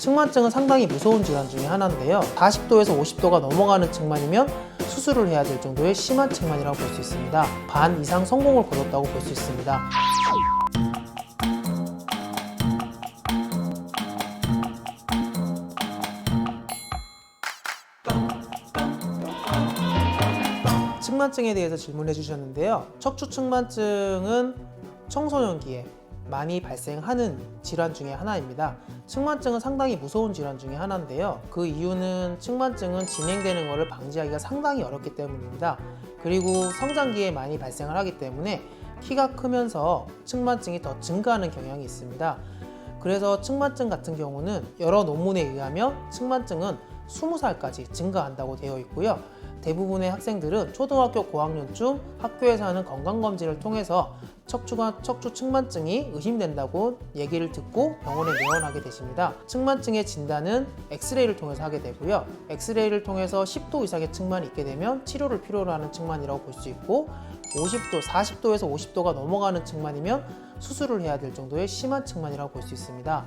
측만증은 상당히 무서운 질환 중에 하나인데요. 40도에서 50도가 넘어가는 측만이면 수술을 해야 될 정도의 심한 측만이라고 볼 수 있습니다. 반 이상 성공을 거뒀다고 볼 수 있습니다. 측만증에 대해서 질문해 주셨는데요. 척추 측만증은 청소년기에 많이 발생하는 질환 중에 하나입니다. 측만증은 상당히 무서운 질환 중에 하나인데요. 그 이유는 측만증은 진행되는 것을 방지하기가 상당히 어렵기 때문입니다. 그리고 성장기에 많이 발생을 하기 때문에 키가 크면서 측만증이 더 증가하는 경향이 있습니다. 그래서 측만증 같은 경우는 여러 논문에 의하면 측만증은 20살까지 증가한다고 되어 있고요. 대부분의 학생들은 초등학교 고학년쯤 학교에서 하는 건강검진을 통해서 척추 측만증이 의심된다고 얘기를 듣고 병원에 내원하게 되십니다. 측만증의 진단은 엑스레이를 통해서 하게 되고요. 엑스레이를 통해서 10도 이상의 측만이 있게 되면 치료를 필요로 하는 측만이라고 볼 수 있고 50도, 40도에서 50도가 넘어가는 측만이면 수술을 해야 될 정도의 심한 측만이라고 볼 수 있습니다.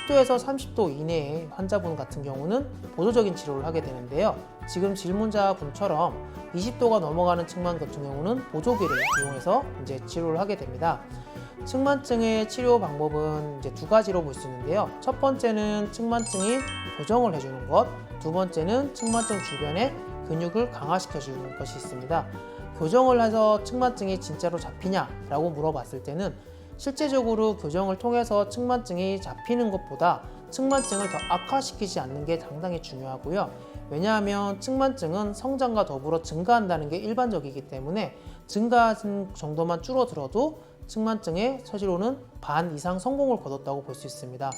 10도에서 30도 이내의 환자분 같은 경우는 보조적인 치료를 하게 되는데요. 지금 질문자분처럼 20도가 넘어가는 측만 같은 경우는 보조기를 이용해서 이제 치료를 하게 됩니다. 측만증의 치료 방법은 이제 두 가지로 볼 수 있는데요. 첫 번째는 측만증이 교정을 해주는 것, 두 번째는 측만증 주변의 근육을 강화시켜주는 것이 있습니다. 교정을 해서 측만증이 진짜로 잡히냐라고 물어봤을 때는 실제적으로 교정을 통해서 측만증이 잡히는 것보다 측만증을 더 악화시키지 않는 게 상당히 중요하고요. 왜냐하면 측만증은 성장과 더불어 증가한다는 게 일반적이기 때문에 증가한 정도만 줄어들어도 측만증의 처치로는 반 이상 성공을 거뒀다고 볼 수 있습니다.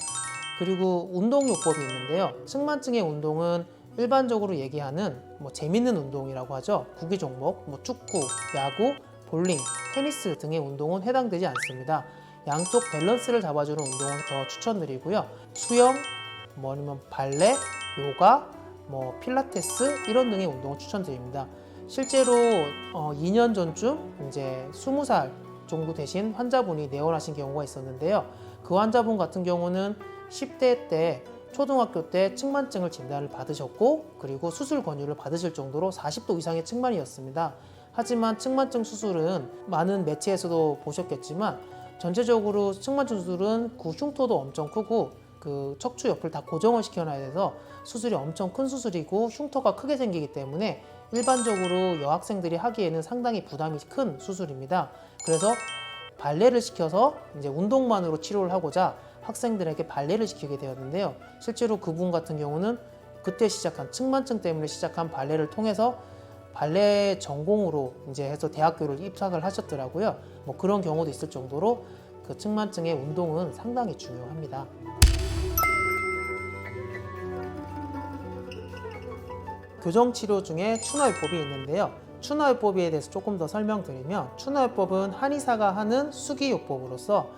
그리고 운동요법이 있는데요. 측만증의 운동은 일반적으로 얘기하는 재밌는 운동이라고 하죠. 구기 종목, 축구, 야구, 볼링, 테니스 등의 운동은 해당되지 않습니다. 양쪽 밸런스를 잡아주는 운동을 더 추천드리고요. 수영, 아니면 발레, 요가, 필라테스 이런 등의 운동을 추천드립니다. 실제로 2년 전쯤 이제 20살 정도 되신 환자분이 내원하신 경우가 있었는데요. 그 환자분 같은 경우는 10대 때 초등학교 때 측만증을 진단을 받으셨고 그리고 수술 권유를 받으실 정도로 40도 이상의 측만이었습니다. 하지만 측만증 수술은 많은 매체에서도 보셨겠지만 전체적으로 측만증 수술은 그 흉터도 엄청 크고 그 척추 옆을 다 고정을 시켜놔야 돼서 수술이 엄청 큰 수술이고 흉터가 크게 생기기 때문에 일반적으로 여학생들이 하기에는 상당히 부담이 큰 수술입니다. 그래서 발레를 시켜서 이제 운동만으로 치료를 하고자 학생들에게 발레를 시키게 되었는데요. 실제로 그분 같은 경우는 그때 시작한 측만증 때문에 시작한 발레를 통해서 발레 전공으로 이제 해서 대학교를 입학을 하셨더라고요. 그런 경우도 있을 정도로 그 측만증의 운동은 상당히 중요합니다. 교정치료 중에 추나요법이 있는데요. 추나요법에 대해서 조금 더 설명드리면 추나요법은 한의사가 하는 수기요법으로서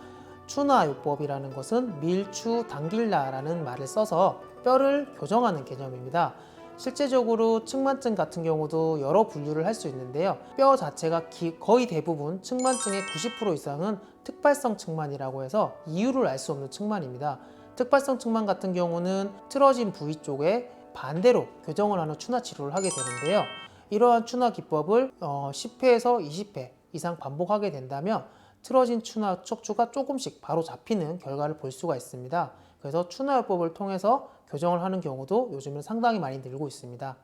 추나요법이라는 것은 밀추 당길라라는 말을 써서 뼈를 교정하는 개념입니다. 실제적으로 측만증 같은 경우도 여러 분류를 할 수 있는데요. 뼈 자체가 거의 대부분 측만증의 90% 이상은 특발성 측만이라고 해서 이유를 알 수 없는 측만입니다. 특발성 측만 같은 경우는 틀어진 부위 쪽에 반대로 교정을 하는 추나 치료를 하게 되는데요. 이러한 추나 기법을 10회에서 20회 이상 반복하게 된다면 틀어진 추나 척추가 조금씩 바로 잡히는 결과를 볼 수가 있습니다. 그래서 추나요법을 통해서 교정을 하는 경우도 요즘은 상당히 많이 늘고 있습니다.